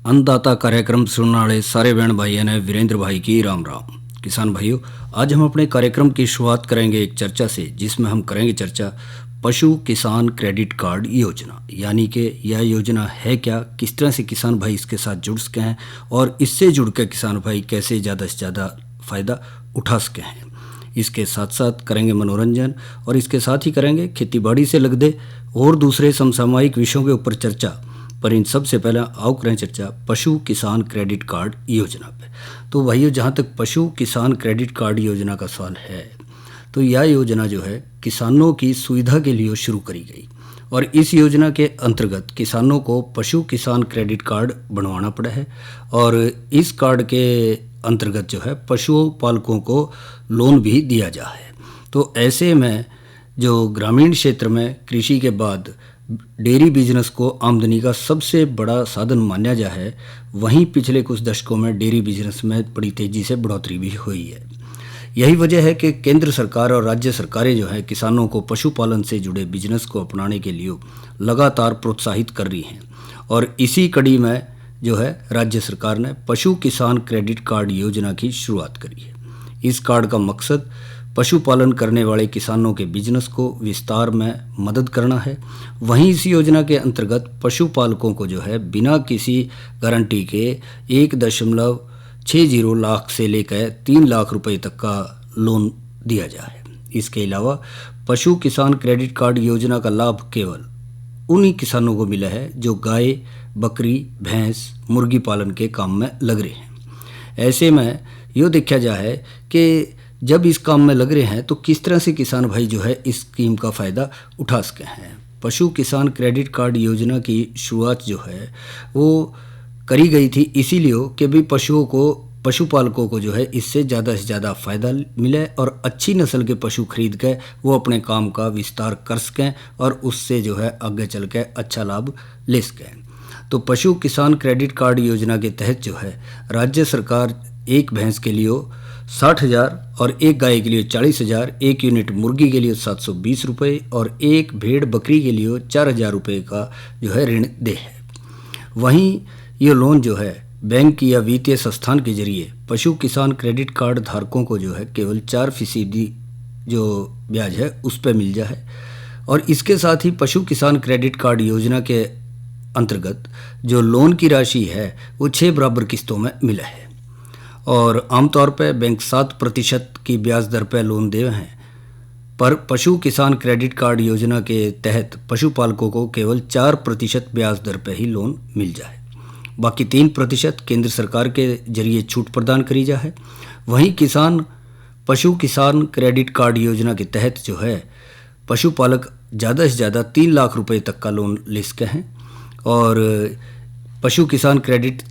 अन्नदाता कार्यक्रम सुनने वाले सारे बहन भाइयों ने वीरेंद्र भाई की राम राम। किसान भाइयों, आज हम अपने कार्यक्रम की शुरुआत करेंगे एक चर्चा से, जिसमें हम करेंगे चर्चा पशु किसान क्रेडिट कार्ड योजना। यानी कि यह योजना है क्या, किस तरह से किसान भाई इसके साथ जुड़ सके हैं और इससे जुड़कर किसान भाई कैसे ज़्यादा से ज़्यादा फ़ायदा उठा सके हैं। इसके साथ साथ करेंगे मनोरंजन और इसके साथ ही करेंगे खेतीबाड़ी से लगदे और दूसरे समसामयिक विषयों के ऊपर चर्चा। पर इन सबसे पहले आओ करें चर्चा पशु किसान क्रेडिट कार्ड योजना पे। तो भाइयों, जहाँ तक पशु किसान क्रेडिट कार्ड योजना का सवाल है, तो यह योजना जो है किसानों की सुविधा के लिए शुरू करी गई और इस योजना के अंतर्गत किसानों को पशु किसान क्रेडिट कार्ड बनवाना पड़ा है। और इस कार्ड के अंतर्गत जो है पशु पालकों को लोन भी दिया जा है। तो ऐसे में जो ग्रामीण क्षेत्र में कृषि के बाद डेयरी बिजनेस को आमदनी का सबसे बड़ा साधन माना जा है, वहीं पिछले कुछ दशकों में डेयरी बिजनेस में बड़ी तेज़ी से बढ़ोतरी भी हुई है। यही वजह है कि केंद्र सरकार और राज्य सरकारें जो है किसानों को पशुपालन से जुड़े बिजनेस को अपनाने के लिए लगातार प्रोत्साहित कर रही हैं। और इसी कड़ी में जो है राज्य सरकार ने पशु किसान क्रेडिट कार्ड योजना की शुरुआत करी है। इस कार्ड का मकसद पशुपालन करने वाले किसानों के बिजनेस को विस्तार में मदद करना है। वहीं इस योजना के अंतर्गत पशुपालकों को जो है बिना किसी गारंटी के 1.60 लाख से लेकर 3 लाख रुपए तक का लोन दिया जाए। इसके अलावा पशु किसान क्रेडिट कार्ड योजना का लाभ केवल उन्हीं किसानों को मिला है जो गाय, बकरी, भैंस, मुर्गी पालन के काम में लग रहे हैं। ऐसे में ये देखा जाए कि जब इस काम में लग रहे हैं तो किस तरह से किसान भाई जो है इस स्कीम का फ़ायदा उठा सके हैं। पशु किसान क्रेडिट कार्ड योजना की शुरुआत जो है वो करी गई थी इसीलिए कि भी पशुपालकों को जो है इससे ज़्यादा से ज़्यादा फ़ायदा मिले और अच्छी नस्ल के पशु खरीद के वो अपने काम का विस्तार कर सकें और उससे जो है आगे चल के अच्छा लाभ ले सकें। तो पशु किसान क्रेडिट कार्ड योजना के तहत जो है राज्य सरकार एक भैंस के लिए 60,000 और एक गाय के लिए 40,000, एक यूनिट मुर्गी के लिए 720 रुपये और एक भेड़ बकरी के लिए 4,000 रुपये का जो है ऋण दे है। वहीं ये लोन जो है बैंक या वित्तीय संस्थान के जरिए पशु किसान क्रेडिट कार्ड धारकों को जो है केवल 4% जो ब्याज है उस पर मिल जाए। और इसके साथ ही पशु किसान क्रेडिट कार्ड योजना के अंतर्गत जो लोन की राशि है वो 6 बराबर किस्तों में मिला है और आमतौर पर बैंक 7% की ब्याज दर पर लोन दे हैं। पर पशु किसान क्रेडिट कार्ड योजना के तहत पशुपालकों को केवल 4% ब्याज दर पर ही लोन मिल जाए, बाकी 3% केंद्र सरकार के जरिए छूट प्रदान करी जाए। वहीं पशु किसान क्रेडिट कार्ड योजना के तहत जो है पशुपालक ज़्यादा से ज़्यादा 3 लाख रुपए तक का लोन ले सके हैं। और पशु किसान क्रेडिट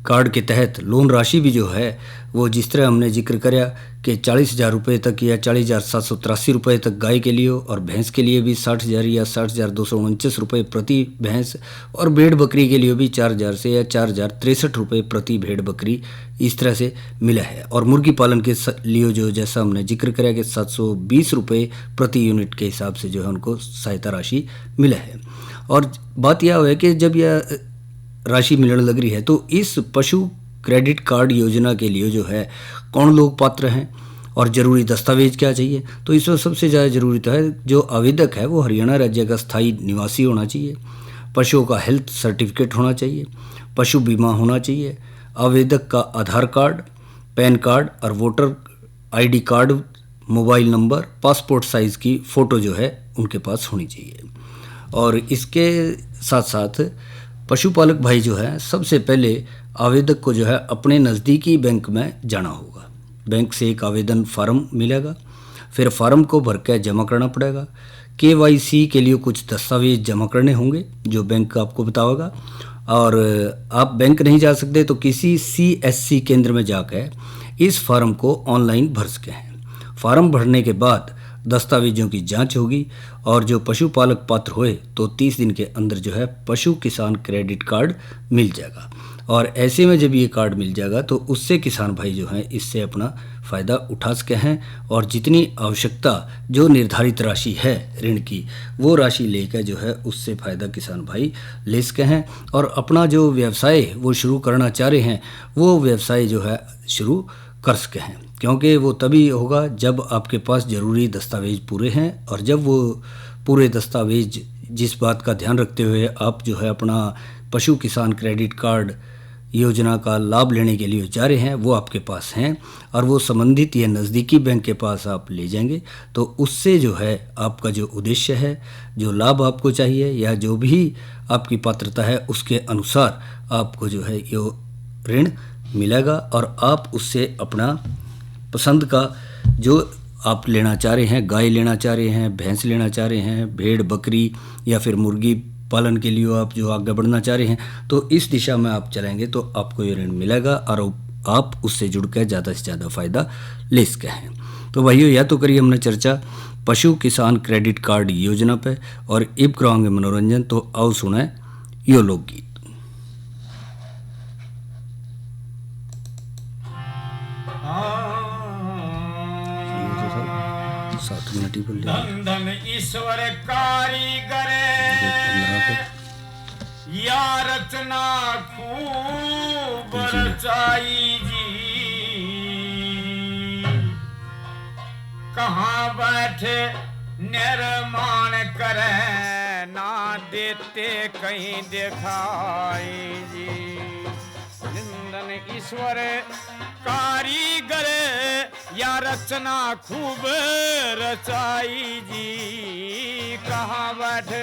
कार्ड के तहत लोन राशि भी जो है वो जिस तरह हमने जिक्र कराया कि 40,000 रुपये तक या 40,783 रुपये तक गाय के लिए और भैंस के लिए भी 60,000 या 60,249 रुपये प्रति भैंस और भेड़ बकरी के लिए भी 4,000 से या 4,063 रुपये प्रति भेड़ बकरी इस तरह से मिला है। और मुर्गी पालन के लिए जो जैसा हमने जिक्र कराया कि 720 रुपये प्रति यूनिट के हिसाब से जो है उनको सहायता राशि मिला है। और बात यह है कि जब यह राशि मिलने लग रही है तो इस पशु क्रेडिट कार्ड योजना के लिए जो है कौन लोग पात्र हैं और ज़रूरी दस्तावेज क्या चाहिए। तो इसमें सबसे ज़्यादा ज़रूरी तो है जो आवेदक है वो हरियाणा राज्य का स्थायी निवासी होना चाहिए, पशुओं का हेल्थ सर्टिफिकेट होना चाहिए, पशु बीमा होना चाहिए, आवेदक का आधार कार्ड, पैन कार्ड और voter ID card, mobile number, passport size की फ़ोटो जो है उनके पास होनी चाहिए। और इसके साथ साथ पशुपालक भाई जो है सबसे पहले आवेदक को जो है अपने नज़दीकी बैंक में जाना होगा। बैंक से एक आवेदन फार्म मिलेगा, फिर फार्म को भर के जमा करना पड़ेगा। KYC के लिए कुछ दस्तावेज जमा करने होंगे जो बैंक आपको बताएगा। और आप बैंक नहीं जा सकते तो किसी CSC केंद्र में जाकर इस फार्म को ऑनलाइन भर सके हैं। फार्म भरने के बाद दस्तावेजों की जांच होगी और जो पशुपालक पात्र हुए तो 30 दिन के अंदर जो है पशु किसान क्रेडिट कार्ड मिल जाएगा। और ऐसे में जब ये कार्ड मिल जाएगा तो उससे किसान भाई जो हैं इससे अपना फ़ायदा उठा सके हैं और जितनी आवश्यकता जो निर्धारित राशि है ऋण की, वो राशि लेकर जो है उससे फ़ायदा किसान भाई ले सके हैं और अपना जो व्यवसाय वो शुरू करना चाह रहे हैं वो व्यवसाय जो है शुरू कर सके हैं, क्योंकि वो तभी होगा जब आपके पास ज़रूरी दस्तावेज पूरे हैं। और जब वो पूरे दस्तावेज जिस बात का ध्यान रखते हुए आप जो है अपना पशु किसान क्रेडिट कार्ड योजना का लाभ लेने के लिए जा रहे हैं वो आपके पास हैं और वो संबंधित या नज़दीकी बैंक के पास आप ले जाएंगे, तो उससे जो है आपका जो उद्देश्य है, जो लाभ आपको चाहिए या जो भी आपकी पात्रता है उसके अनुसार आपको जो है ये ऋण मिलेगा और आप उससे अपना पसंद का जो आप लेना चाह रहे हैं, गाय लेना चाह रहे हैं, भैंस लेना चाह रहे हैं, भेड़ बकरी या फिर मुर्गी पालन के लिए आप जो आगे बढ़ना चाह रहे हैं, तो इस दिशा में आप चलेंगे तो आपको ये ऋण मिलेगा और आप उससे जुड़कर ज़्यादा से ज़्यादा फ़ायदा ले सके हैं। तो भाइयों, या तो करिए हमने चर्चा पशु किसान क्रेडिट कार्ड योजना पे और इब कराएंगे मनोरंजन। तो आओ सुने यो लोकगीत। 7 मिनट ही बोल धन धन ईश्वर कारीगर या रचना खूब रचाई जी, कहाँ बैठे निर्माण करे ना देते कहीं दिखाई जी। धन ईश्वर कारीगर या रचना खूब रचाई जी, कहाँ बैठे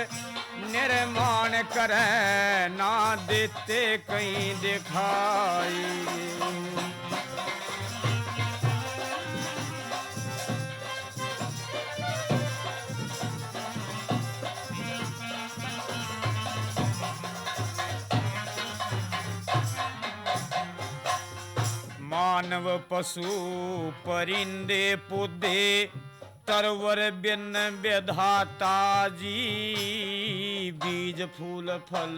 निर्माण करे ना देते कहीं दिखाई। मानव पशु परिंदे पौधे तरवर बिन विधाता जी, बीज फूल फल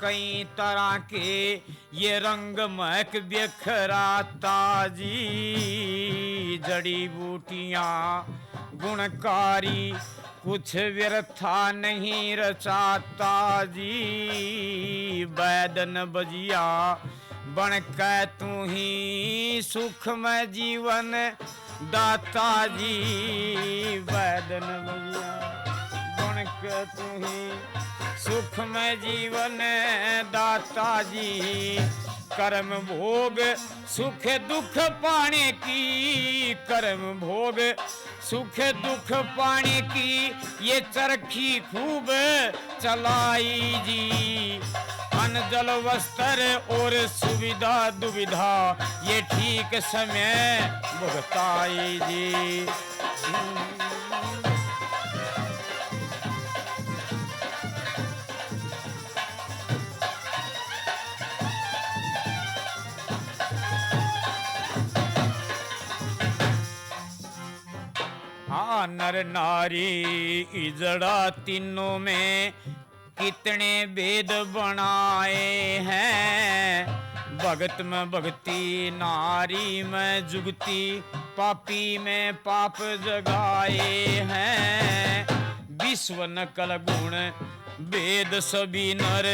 कई तरह के ये रंग महक बिखराता जी। जड़ी बूटियाँ गुणकारी कुछ व्यर्था नहीं रचाता जी, वैदन बजिया बन के तू ही सुखमय जीवन दाता जी। वैदन बजिया बन के तू ही सुखमय जीवन दाता जी। कर्म भोग सुख दुख पाने की, कर्म भोग सुख दुख पाने की ये चरखी खूब चलाई जी। अन्न जल वस्त्र और सुविधा दुविधा ये ठीक समय भुगताई जी। हाँ, नर नारी इजड़ा तीनों में कितने भेद बनाए हैं। भगत में भक्ति, नारी में जुगती, पापी में पाप जगाए हैं। विश्व नकल गुण भेद सभी नर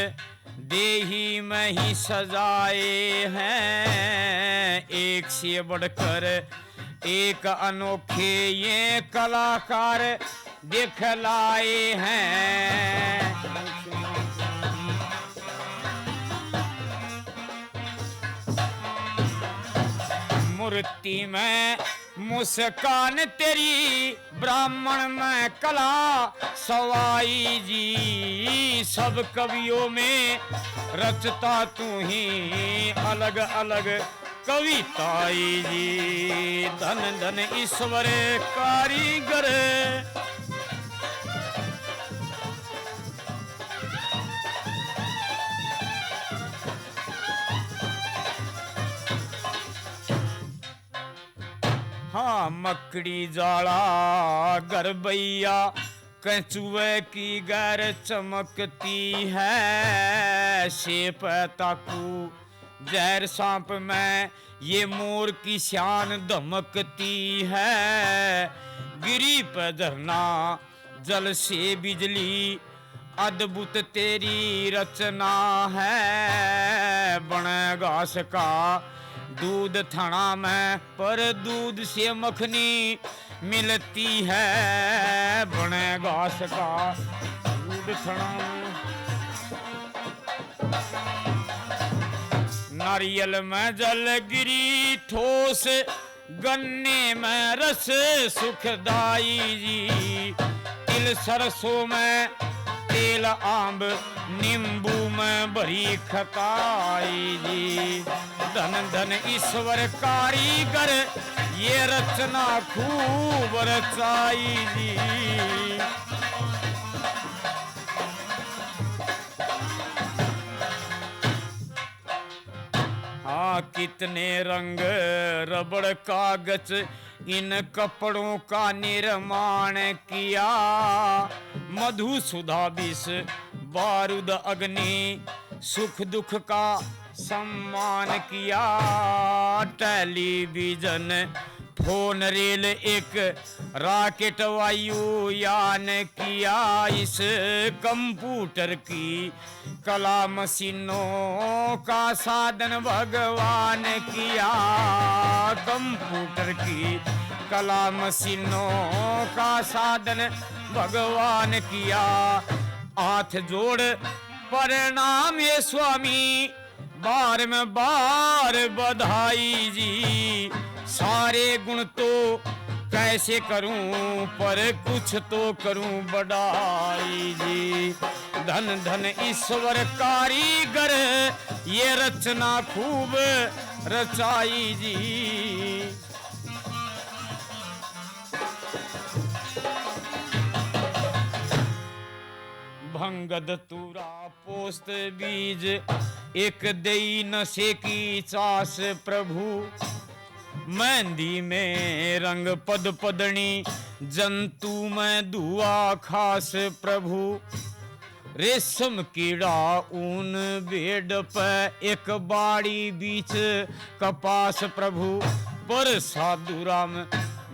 देही में ही सजाए हैं। एक से बढ़कर एक अनोखे ये कलाकार दिखलाए हैं। मूर्ति में मुस्कान तेरी, ब्राह्मण में कला सवाई जी। सब कवियों में रचता तू ही अलग अलग कविताई जी। धन धन ईश्वर कारीगर हाँ, मकड़ी जाला गरबैया कचुए की गैर चमकती है। शेप ताकू जहर सांप में ये मोर की शान धमकती है। गिरी पे झरना जल से बिजली अद्भुत तेरी रचना है। बन घास का दूध थना में पर दूध से मखनी मिलती है। बन घास का दूध थना में नारियल में जल गिरी ठोस गन्ने में रस सुखदाई जी। तिल सरसों में तेल आंब नींबू में भरी खटाई जी। धन धन ईश्वर कारीगर ये रचना खूब रचाई जी। हाँ कितने रंग रबड़ कागज इन कपड़ों का निर्माण किया। मधु सुधा विष बारूद अग्नि सुख दुख का सम्मान किया। टेलीविजन फोन रेल एक रॉकेट वायुयान किया। इस कंप्यूटर की कला मशीनों का साधन भगवान किया। कंप्यूटर की कला मशीनों का साधन भगवान किया। हाथ जोड़ प्रणाम ये स्वामी बार में बार बधाई जी। सारे गुण तो कैसे करूं पर कुछ तो करूं बड़ाई जी। धन धन ईश्वर कारीगर ये रचना खूब रचाई जी। भंगद तुरा पोस्त बीज एक दई नशे की चास प्रभु। मेहंदी में रंग पद पदनी जंतु में धुआ खास प्रभु। रेशम कीड़ा ऊन भेड़ पे एक बाड़ी बीच कपास प्रभु। पर साधु राम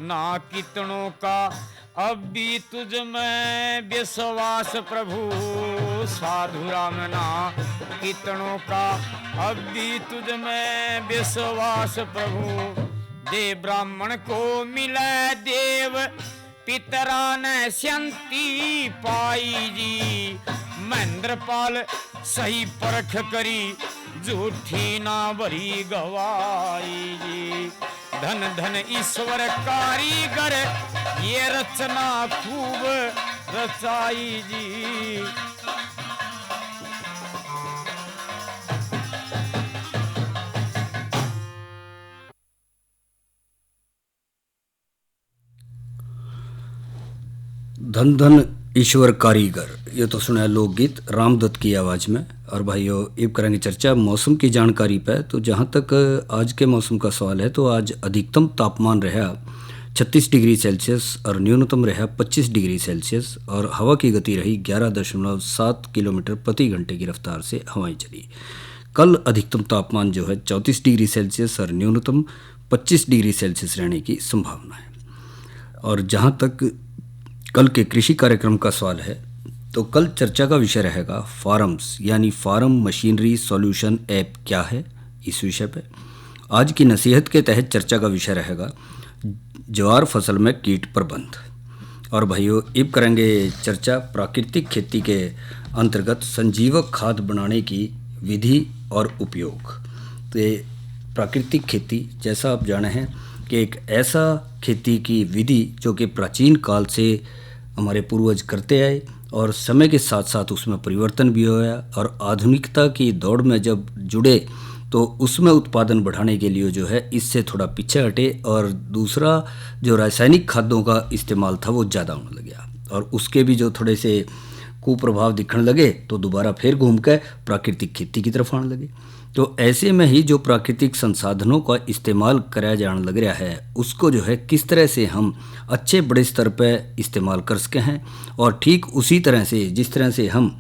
ना कितनों का अब भी तुझ में विश्वास प्रभु। साधु राम ना कितनों का अब भी तुझ में विश्वास प्रभु। देव ब्राह्मण को मिले देव पितरा ने शांति पाई जी। महेंद्रपाल सही परख करी झूठी ना भरी गवाई जी। धन धन ईश्वर कारीगर ये रचना खूब रचाई जी। धन धन ईश्वर कारीगर, ये तो सुना है लोकगीत रामदत्त की आवाज़ में। और भाइयों अब करेंगे चर्चा मौसम की जानकारी पे। तो जहाँ तक आज के मौसम का सवाल है तो आज अधिकतम तापमान रहा 36 डिग्री सेल्सियस और न्यूनतम रहा 25 डिग्री सेल्सियस और हवा की गति रही 11.7 किलोमीटर प्रति घंटे की रफ्तार से हवाएं चली। कल अधिकतम तापमान जो है 34 डिग्री सेल्सियस और न्यूनतम 25 डिग्री सेल्सियस रहने की संभावना है। और जहाँ तक कल के कृषि कार्यक्रम का सवाल है तो कल चर्चा का विषय रहेगा फार्म्स यानी फार्म मशीनरी सॉल्यूशन ऐप क्या है, इस विषय पे। आज की नसीहत के तहत चर्चा का विषय रहेगा ज्वार फसल में कीट प्रबंध। और भाइयों अब करेंगे चर्चा प्राकृतिक खेती के अंतर्गत संजीवक खाद बनाने की विधि और उपयोग। तो ये प्राकृतिक खेती जैसा आप जाने हैं कि एक ऐसा खेती की विधि जो कि प्राचीन काल से हमारे पूर्वज करते आए और समय के साथ साथ उसमें परिवर्तन भी होया और आधुनिकता की दौड़ में जब जुड़े तो उसमें उत्पादन बढ़ाने के लिए जो है इससे थोड़ा पीछे हटे और दूसरा जो रासायनिक खाद्यों का इस्तेमाल था वो ज़्यादा होने लग गया और उसके भी जो थोड़े से कुप्रभाव दिखने लगे तो दोबारा फिर घूम कर प्राकृतिक खेती की तरफ आने लगे। तो ऐसे में ही जो प्राकृतिक संसाधनों का इस्तेमाल कराया जाने लग रहा है उसको जो है किस तरह से हम अच्छे बड़े स्तर पर इस्तेमाल कर सके हैं और ठीक उसी तरह से जिस तरह से हम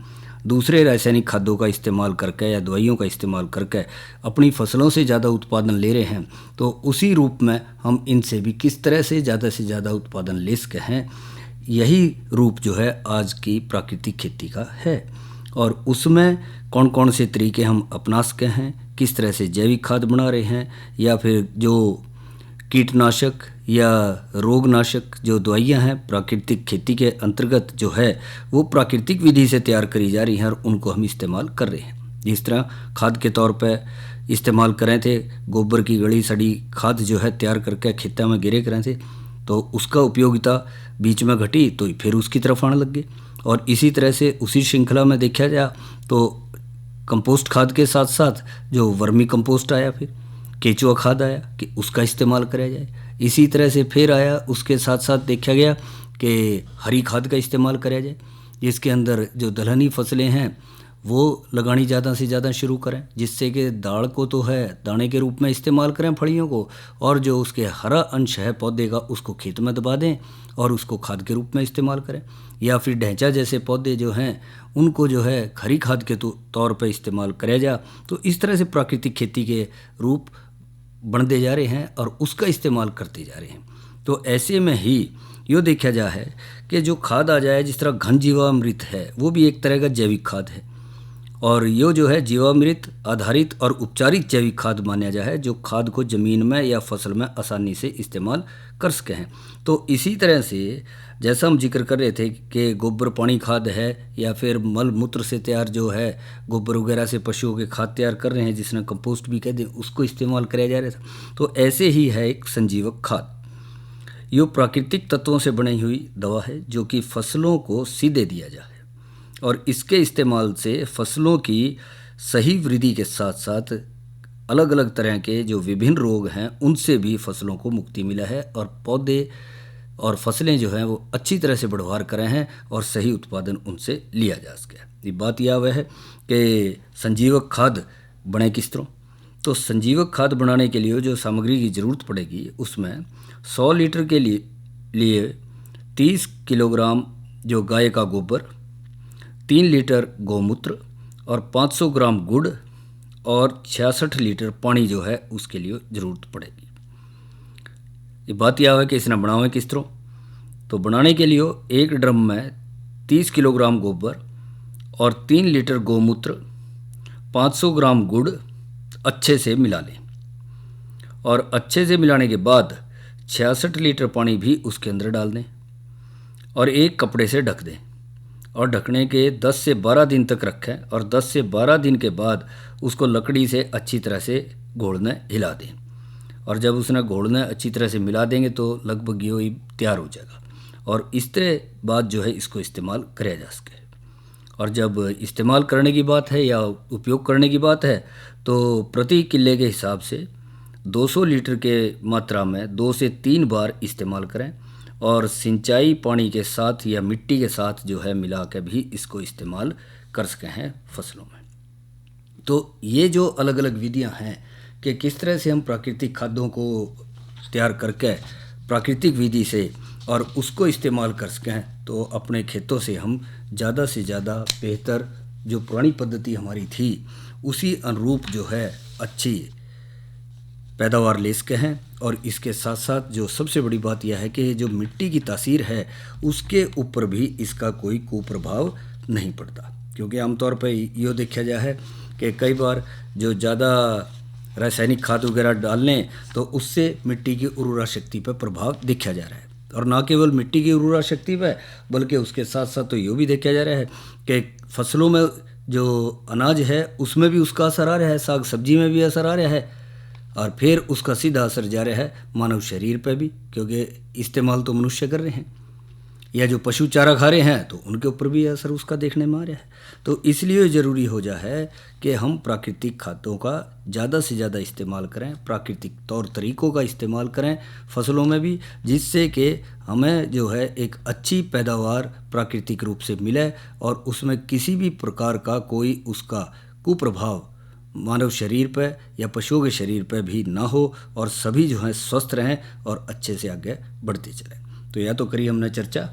दूसरे रासायनिक खादों का इस्तेमाल करके या दवाइयों का इस्तेमाल करके अपनी फसलों से ज़्यादा उत्पादन ले रहे हैं, तो उसी रूप में हम इनसे भी किस तरह से ज़्यादा उत्पादन ले सके हैं, यही रूप जो है आज की प्राकृतिक खेती का है। और उसमें कौन कौन से तरीके हम अपना सके हैं, किस तरह से जैविक खाद बना रहे हैं, या फिर जो कीटनाशक या रोगनाशक जो दवाइयाँ हैं प्राकृतिक खेती के अंतर्गत जो है वो प्राकृतिक विधि से तैयार करी जा रही हैं और उनको हम इस्तेमाल कर रहे हैं। जिस तरह खाद के तौर पर इस्तेमाल कर रहे थे, गोबर की गली सड़ी खाद जो है तैयार करके खेतों में गिरे कर रहे थे, तो उसका उपयोगिता बीच में घटी तो फिर उसकी तरफ आने लग गए। और इसी तरह से उसी श्रृंखला में देखा जाए तो कंपोस्ट खाद के साथ साथ जो वर्मी कंपोस्ट आया, फिर केचुआ खाद आया कि उसका इस्तेमाल करा जाए। इसी तरह से फिर आया, उसके साथ साथ देखा गया कि हरी खाद का इस्तेमाल करा जाए, जिसके अंदर जो दलहनी फसलें हैं वो लगानी ज़्यादा से ज़्यादा शुरू करें, जिससे कि दाल को तो है दाने के रूप में इस्तेमाल करें फलियों को, और जो उसके हरा अंश है पौधे का उसको खेत में दबा दें और उसको खाद के रूप में इस्तेमाल करें। या फिर ढैंचा जैसे पौधे जो हैं उनको जो है खरी खाद के तौर पर इस्तेमाल करा जा। तो इस तरह से प्राकृतिक खेती के रूप बढ़ते जा रहे हैं और उसका इस्तेमाल करते जा रहे हैं। तो ऐसे में ही यो देखा जा है कि जो खाद आ जाए, जिस तरह घन जीवामृत है वो भी एक तरह का जैविक खाद है, और यो जो है जीवामृत आधारित और उपचारित जैविक खाद माना जा है, जो खाद को ज़मीन में या फसल में आसानी से इस्तेमाल कर सके हैं। तो इसी तरह से जैसा हम जिक्र कर रहे थे कि गोबर पानी खाद है या फिर मल मूत्र से तैयार जो है गोबर वगैरह से पशुओं के खाद तैयार कर रहे हैं, जिसने कंपोस्ट भी कहते हैं, उसको इस्तेमाल किया जा रहा था। तो ऐसे ही है एक संजीवक खाद, यो प्राकृतिक तत्वों से बनी हुई दवा है जो कि फसलों को सीधे दिया जाए, और इसके इस्तेमाल से फसलों की सही वृद्धि के साथ साथ अलग अलग तरह के जो विभिन्न रोग हैं उनसे भी फसलों को मुक्ति मिला है, और पौधे और फसलें जो हैं वो अच्छी तरह से बढ़वार कर रहे हैं और सही उत्पादन उनसे लिया जा सके। ये बात यह है कि संजीवक खाद बने किस तरह। तो संजीवक खाद बनाने के लिए जो सामग्री की ज़रूरत पड़ेगी उसमें 100 लीटर के लिए 30 किलोग्राम जो गाय का गोबर, 3 लीटर गौमूत्र और 500 ग्राम गुड़ और 66 लीटर पानी जो है उसके लिए ज़रूरत पड़ेगी। ये बात यह है कि इसने बनावे किस तरह। तो बनाने के लिए एक ड्रम में 30 किलोग्राम गोबर और 3 लीटर गौमूत्र, 500 ग्राम गुड़ अच्छे से मिला लें, और अच्छे से मिलाने के बाद 66 लीटर पानी भी उसके अंदर डाल दें और एक कपड़े से ढक दें, और ढकने के 10 से 12 दिन तक रखें, और 10 से 12 दिन के बाद उसको लकड़ी से अच्छी तरह से घोलने हिला दें। और जब उसने घोलने अच्छी तरह से मिला देंगे तो लगभग ये तैयार हो जाएगा, और इस तरह बाद जो है इसको इस्तेमाल किया जा सके। और जब इस्तेमाल करने की बात है या उपयोग करने की बात है तो प्रति किले के हिसाब से 200 लीटर के मात्रा में 2 से 3 बार इस्तेमाल करें, और सिंचाई पानी के साथ या मिट्टी के साथ जो है मिला के भी इसको इस्तेमाल कर सके हैं फसलों में। तो ये जो अलग अलग विधियां हैं कि किस तरह से हम प्राकृतिक खादों को तैयार करके प्राकृतिक विधि से और उसको इस्तेमाल कर सकें, तो अपने खेतों से हम ज़्यादा से ज़्यादा बेहतर जो पुरानी पद्धति हमारी थी उसी अनुरूप जो है अच्छी पैदावार ले सके हैं। और इसके साथ साथ जो सबसे बड़ी बात यह है कि जो मिट्टी की तासीर है उसके ऊपर भी इसका कोई कुप्रभाव नहीं पड़ता, क्योंकि आमतौर पर यो देखा जाए है कि कई बार जो ज़्यादा रासायनिक खाद वगैरह डालने तो उससे मिट्टी की उर्वरा शक्ति पर प्रभाव देखा जा रहा है। और ना केवल मिट्टी की उर्वरा शक्ति पर बल्कि उसके साथ साथ तो ये भी देखा जा रहा है कि फसलों में जो अनाज है उसमें भी उसका असर आ रहा है, साग सब्जी में भी असर आ रहा है, और फिर उसका सीधा असर जा रहा है मानव शरीर पर भी, क्योंकि इस्तेमाल तो मनुष्य कर रहे हैं, या जो पशु चारा खा रहे हैं तो उनके ऊपर भी असर उसका देखने में आ रहा है। तो इसलिए ज़रूरी हो जा है कि हम प्राकृतिक खादों का ज़्यादा से ज़्यादा इस्तेमाल करें, प्राकृतिक तौर तरीक़ों का इस्तेमाल करें फसलों में भी, जिससे कि हमें जो है एक अच्छी पैदावार प्राकृतिक रूप से मिले और उसमें किसी भी प्रकार का कोई उसका कुप्रभाव मानव शरीर पर या पशुओं के शरीर पर भी ना हो, और सभी जो हैं स्वस्थ रहें और अच्छे से आगे बढ़ते चलें। तो यह तो करी हमने चर्चा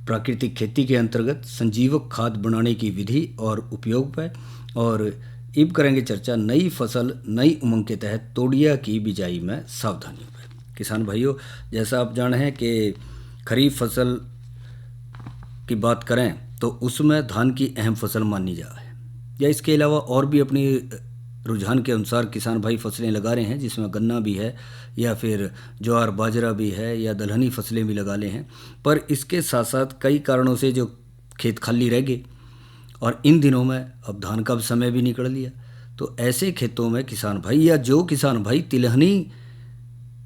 प्राकृतिक खेती के अंतर्गत संजीवक खाद बनाने की विधि और उपयोग पर, और अब करेंगे चर्चा नई फसल नई उमंग के तहत तोड़िया की बिजाई में सावधानियों पर। किसान भाइयों, जैसा आप जाने हैं कि खरीफ फसल की बात करें तो उसमें धान की अहम फसल मानी जा है, या इसके अलावा और भी अपनी रुझान के अनुसार किसान भाई फसलें लगा रहे हैं, जिसमें गन्ना भी है या फिर ज्वार बाजरा भी है या दलहनी फसलें भी लगा ले हैं। पर इसके साथ साथ कई कारणों से जो खेत खाली रह गए, और इन दिनों में अब धान का समय भी निकल लिया, तो ऐसे खेतों में किसान भाई या जो किसान भाई तिलहनी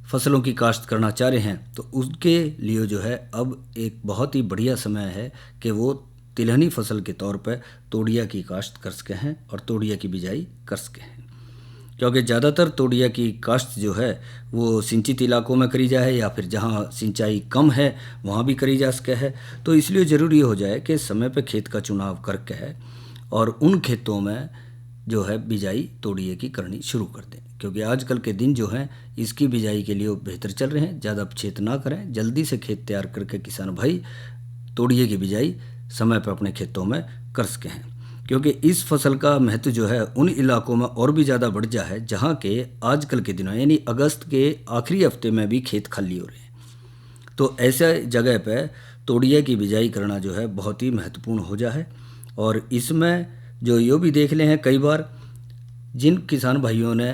फसलों की काश्त करना चाह रहे हैं, तो उसके लिए जो है अब एक बहुत ही बढ़िया समय है कि वो तिलहनी फसल के तौर पर तोड़िया की काश्त कर सके हैं और तोड़िया की बिजाई कर सके हैं। क्योंकि ज़्यादातर तोड़िया की काश्त जो है वो सिंचित इलाकों में करी जाए या फिर जहाँ सिंचाई कम है वहाँ भी करी जा सके है। तो इसलिए ज़रूरी हो जाए कि समय पर खेत का चुनाव करके है और उन खेतों में जो है बिजाई तोड़िए की करनी शुरू कर दें, क्योंकि आजकल के दिन जो हैं इसकी बिजाई के लिए बेहतर चल रहे हैं। ज़्यादा पछेत ना करें, जल्दी से खेत तैयार करके किसान भाई तोड़िए की बिजाई समय पर अपने खेतों में कर सके हैं, क्योंकि इस फसल का महत्व जो है उन इलाकों में और भी ज़्यादा बढ़ जा है जहाँ के आजकल के दिनों यानी अगस्त के आखिरी हफ्ते में भी खेत खाली हो रहे हैं। तो ऐसे जगह पर तोड़िए की बिजाई करना जो है बहुत ही महत्वपूर्ण हो जा है। और इसमें जो यो भी देख ले हैं, कई बार जिन किसान भाइयों ने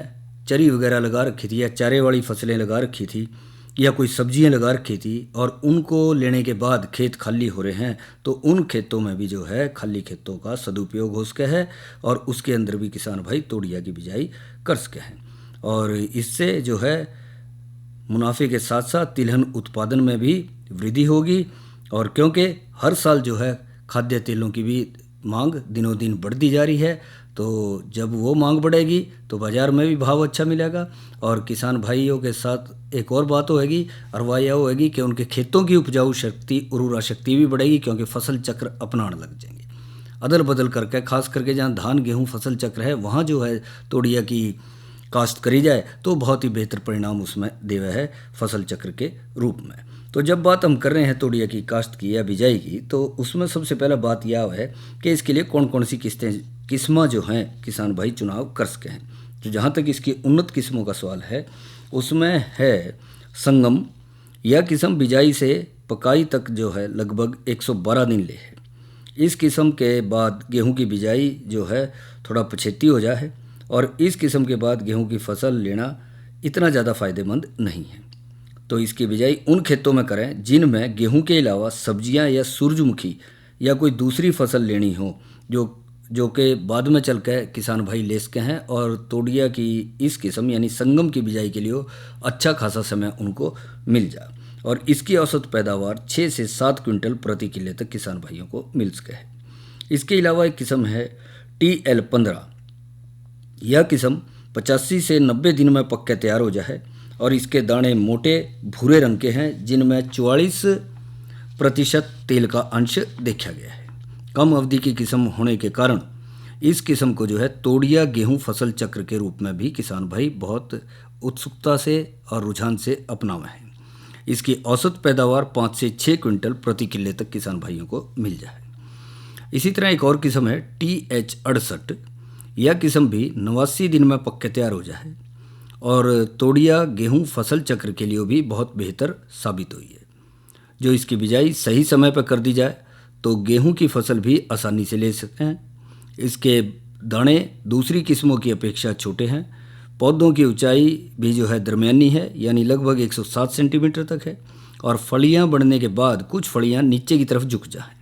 चरी वगैरह लगा रखी थी या चारे वाली फसलें लगा रखी थी या कोई सब्जियां लगा रखी थी और उनको लेने के बाद खेत खाली हो रहे हैं, तो उन खेतों में भी जो है खाली खेतों का सदुपयोग हो सके है और उसके अंदर भी किसान भाई तोड़िया की बिजाई कर सके हैं। और इससे जो है मुनाफे के साथ साथ तिलहन उत्पादन में भी वृद्धि होगी, और क्योंकि हर साल जो है खाद्य तेलों की भी मांग दिनों दिन बढ़ती जा रही है, तो जब वो मांग बढ़ेगी तो बाज़ार में भी भाव अच्छा मिलेगा। और किसान भाइयों के साथ एक और बात होगी, और वह यह होगी कि उनके खेतों की उपजाऊ शक्ति उर्वरा शक्ति भी बढ़ेगी, क्योंकि फसल चक्र अपनाने लग जाएंगे अदल बदल करके। खास करके जहाँ धान गेहूँ फसल चक्र है वहाँ जो है तोड़िया की काश्त करी जाए तो बहुत ही बेहतर परिणाम उसमें देवे है फसल चक्र के रूप में। तो जब बात हम कर रहे हैं तोड़िया की काश्त की या बिजाई की, तो उसमें सबसे पहला बात यह है कि इसके लिए कौन कौन सी किस्में जो हैं किसान भाई चुनाव कर सके हैं। तो जहाँ तक इसकी उन्नत किस्मों का सवाल है, उसमें है संगम। यह किस्म बिजाई से पकाई तक जो है लगभग 112 दिन ले है। इस किस्म के बाद गेहूं की बिजाई जो है थोड़ा पछेती हो जाए, और इस किस्म के बाद गेहूं की फसल लेना इतना ज़्यादा फ़ायदेमंद नहीं है। तो इसकी बिजाई उन खेतों में करें जिनमें गेहूं के अलावा सब्जियां या सूरजमुखी या कोई दूसरी फसल लेनी हो, जो कि बाद में चल के किसान भाई ले सके हैं। और तोड़िया की इस किस्म यानी संगम की बिजाई के लिए अच्छा खासा समय उनको मिल जाए, और इसकी औसत पैदावार 6 से 7 क्विंटल प्रति किले तक किसान भाइयों को मिल सके है। इसके अलावा एक किस्म है TL15। यह किस्म 85 से 90 दिन में पक के तैयार हो जाए, और इसके दाने मोटे भूरे रंग के हैं, जिनमें 44% तेल का अंश देखा गया है। कम अवधि की किस्म होने के कारण इस किस्म को जो है तोड़िया गेहूं फसल चक्र के रूप में भी किसान भाई बहुत उत्सुकता से और रुझान से अपनावे हैं। इसकी औसत पैदावार 5 से 6 क्विंटल प्रति किले तक किसान भाइयों को मिल जाए। इसी तरह एक और किस्म है TH68। यह किस्म भी 89 दिन में पक के तैयार हो जाए, और तोड़िया गेहूं फसल चक्र के लिए भी बहुत बेहतर साबित हुई है। जो इसकी बिजाई सही समय पर कर दी जाए तो गेहूं की फसल भी आसानी से ले सकते हैं। इसके दाने दूसरी किस्मों की अपेक्षा छोटे हैं। पौधों की ऊंचाई भी जो है दरमियानी है, यानी लगभग 107 सेंटीमीटर तक है, और फलियां बढ़ने के बाद कुछ फलियां नीचे की तरफ झुक जाएं।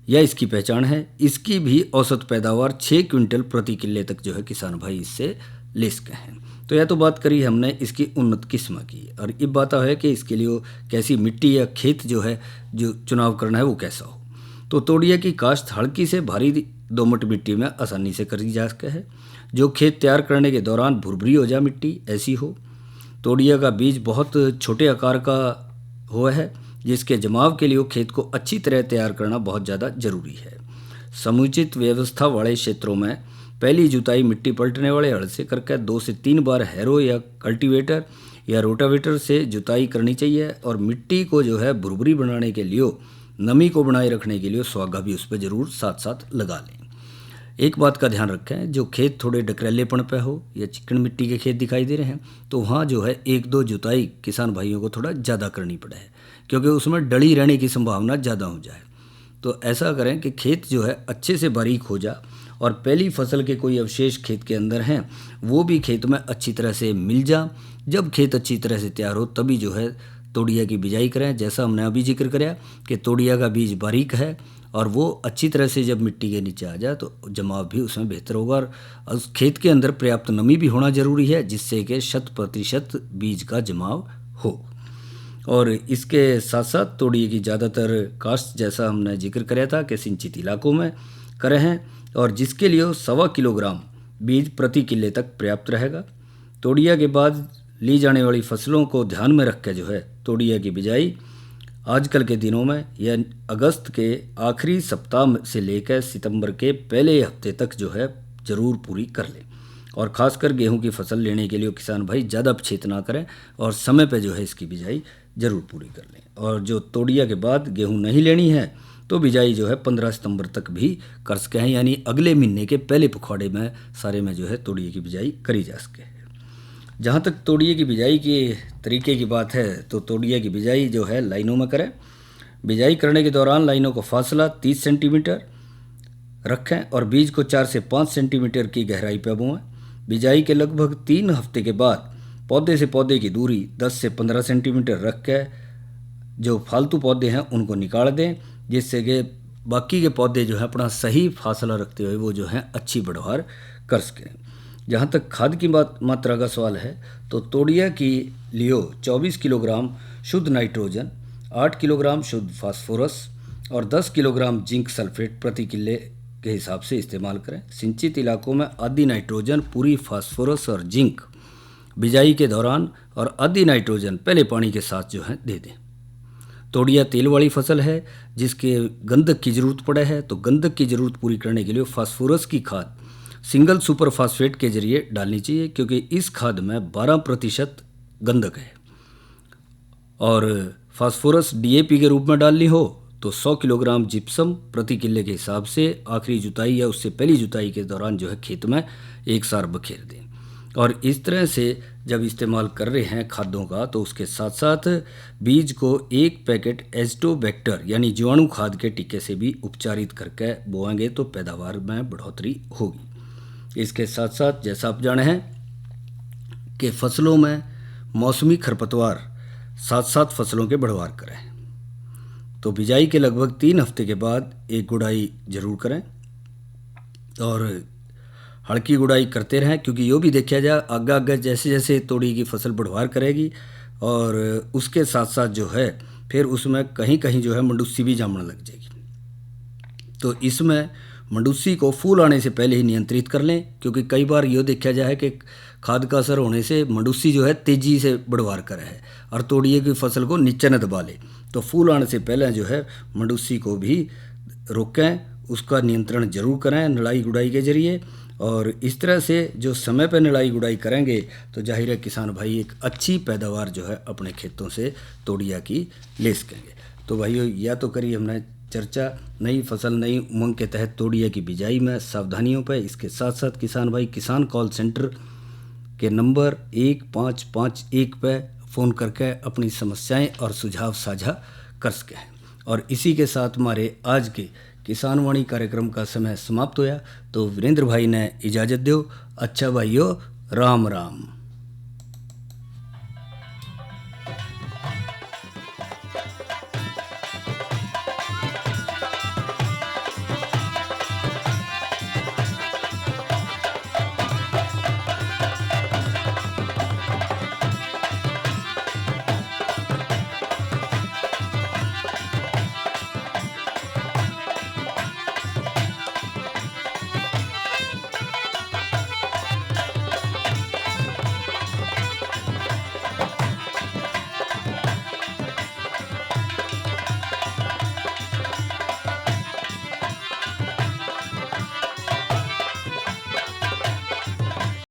यह इसकी पहचान है। इसकी भी औसत पैदावार 6 क्विंटल प्रति किले तक जो है किसान भाई इससे ले सके हैं। तो यह तो बात करी हमने इसकी उन्नत किस्म की, और ये बात है कि इसके लिए कैसी मिट्टी या खेत जो है जो चुनाव करना है वो कैसा हो। तो तोड़िया की काश्त हल्की से भारी दोमट मिट्टी में आसानी से करी जा सके है, जो खेत तैयार करने के दौरान भुरभुरी हो जाए मिट्टी ऐसी हो। तोड़िया का बीज बहुत छोटे आकार का हुआ है, जिसके जमाव के लिए खेत को अच्छी तरह तैयार करना बहुत ज़्यादा ज़रूरी है। समुचित व्यवस्था वाले क्षेत्रों में पहली जुताई मिट्टी पलटने वाले हल से करके 2 से 3 बार हैरो या कल्टीवेटर या रोटावेटर से जुताई करनी चाहिए, और मिट्टी को जो है भुरभुरी बनाने के लिए नमी को बनाए रखने के लिए स्वागा भी उस पर ज़रूर साथ साथ लगा लें। एक बात का ध्यान रखें, जो खेत थोड़े डकरेलेपन पे हो या चिकन मिट्टी के खेत दिखाई दे रहे हैं तो वहाँ जो है 1-2 जुताई किसान भाइयों को थोड़ा ज़्यादा करनी पड़े है, क्योंकि उसमें डली रहने की संभावना ज़्यादा हो जाए। तो ऐसा करें कि खेत जो है अच्छे से बारीक हो जा और पहली फसल के कोई अवशेष खेत के अंदर हैं वो भी खेत में अच्छी तरह से मिल जा। जब खेत अच्छी तरह से तैयार हो तभी जो है तोड़िया की बिजाई करें। जैसा हमने अभी जिक्र कराया कि तोड़िया का बीज बारीक है और वो अच्छी तरह से जब मिट्टी के नीचे आ जाए तो जमाव भी उसमें बेहतर होगा और उस खेत के अंदर पर्याप्त नमी भी होना जरूरी है, जिससे कि 100% बीज का जमाव हो। और इसके साथ साथ तोड़िए की ज़्यादातर काश्त जैसा हमने जिक्र कराया था कि सिंचित इलाकों में करे हैं और जिसके लिए 1.25 किलोग्राम बीज प्रति किले तक पर्याप्त रहेगा। तोड़िया के बाद ली जाने वाली फसलों को ध्यान में रख के जो है तोड़िया की बिजाई आजकल के दिनों में या अगस्त के आखिरी सप्ताह से लेकर सितंबर के पहले हफ्ते तक जो है ज़रूर पूरी कर लें। और ख़ासकर गेहूं की फसल लेने के लिए किसान भाई ज़्यादा पछेत ना करें और समय पे जो है इसकी बिजाई ज़रूर पूरी कर लें। और जो तोड़िया के बाद गेहूं नहीं लेनी है तो बिजाई जो है 15 सितंबर तक भी कर सके हैं, यानी अगले महीने के पहले पखवाड़े में सारे में जो है तोड़िए की बिजाई करी जा सके। जहाँ तक तोड़िए की बिजाई के तरीके की बात है तो तोड़िए की बिजाई जो है लाइनों में करें। बिजाई करने के दौरान लाइनों का फासला 30 सेंटीमीटर रखें और बीज को 4 से 5 सेंटीमीटर की गहराई पर बोएं। बिजाई के लगभग 3 हफ्ते के बाद पौधे से पौधे की दूरी 10 से 15 सेंटीमीटर रख के जो फालतू पौधे हैं उनको निकाल दें, जिससे कि बाकी के पौधे जो है अपना सही फासला रखते हुए वो जो है अच्छी बढ़वार कर सकें। जहाँ तक खाद की मात्रा का सवाल है तो तोड़िया की लियो 24 किलोग्राम शुद्ध नाइट्रोजन, 8 किलोग्राम शुद्ध फास्फोरस और 10 किलोग्राम जिंक सल्फेट प्रति किले के हिसाब से इस्तेमाल करें। सिंचित इलाकों में आधी नाइट्रोजन, पूरी फास्फोरस और जिंक बिजाई के दौरान और आधी नाइट्रोजन पहले पानी के साथ जो है दे दें। तोड़िया तेल वाली फसल है जिसके गंधक की ज़रूरत पड़े है, तो गंधक की ज़रूरत पूरी करने के लिए फास्फोरस की खाद सिंगल सुपर फास्फेट के जरिए डालनी चाहिए, क्योंकि इस खाद में 12% गंधक है। और फास्फोरस डीएपी के रूप में डालनी हो तो 100 किलोग्राम जिप्सम प्रति किले के हिसाब से आखिरी जुताई या उससे पहली जुताई के दौरान जो है खेत में एक सार बखेर दें। और इस तरह से जब इस्तेमाल कर रहे हैं खादों का तो उसके साथ साथ बीज को 1 पैकेट एस्टोबैक्टर यानी जीवाणु खाद के टीके से भी उपचारित करके बोएंगे तो पैदावार में बढ़ोतरी होगी। इसके साथ साथ जैसा आप जाने हैं कि फसलों में मौसमी खरपतवार साथ साथ फसलों के बढ़वार करें, तो बिजाई के लगभग 3 हफ्ते के बाद एक गुड़ाई जरूर करें और हल्की गुड़ाई करते रहें, क्योंकि यो भी देखा जाए आगे आगे जैसे जैसे तोड़ी की फसल बढ़वार करेगी और उसके साथ साथ जो है फिर उसमें कहीं कहीं जो है मंडूसी भी जामने लग जाएगी। तो इसमें मंडूसी को फूल आने से पहले ही नियंत्रित कर लें, क्योंकि कई बार यो देखा जाए कि खाद का असर होने से मंडूसी जो है तेज़ी से बढ़वार करे है और तोड़िए की फसल को नीचे न दबा ले। तो फूल आने से पहले जो है मंडूसी को भी रोकें, उसका नियंत्रण जरूर करें निराई गुड़ाई के जरिए। और इस तरह से जो समय पर निराई गुड़ाई करेंगे तो जाहिर है किसान भाई एक अच्छी पैदावार जो है अपने खेतों से तोड़िया की ले सकेंगे। तो भाइयों या तो करिए हमने चर्चा नई फसल नई उमंग के तहत तोड़िया की बिजाई में सावधानियों पर। इसके साथ साथ किसान भाई किसान कॉल सेंटर के नंबर 1551 पर फ़ोन करके अपनी समस्याएं और सुझाव साझा कर सकें। और इसी के साथ हमारे आज के किसान वाणी कार्यक्रम का समय समाप्त होया। तो वीरेंद्र भाई ने इजाज़त दो। अच्छा भाइयों, राम राम।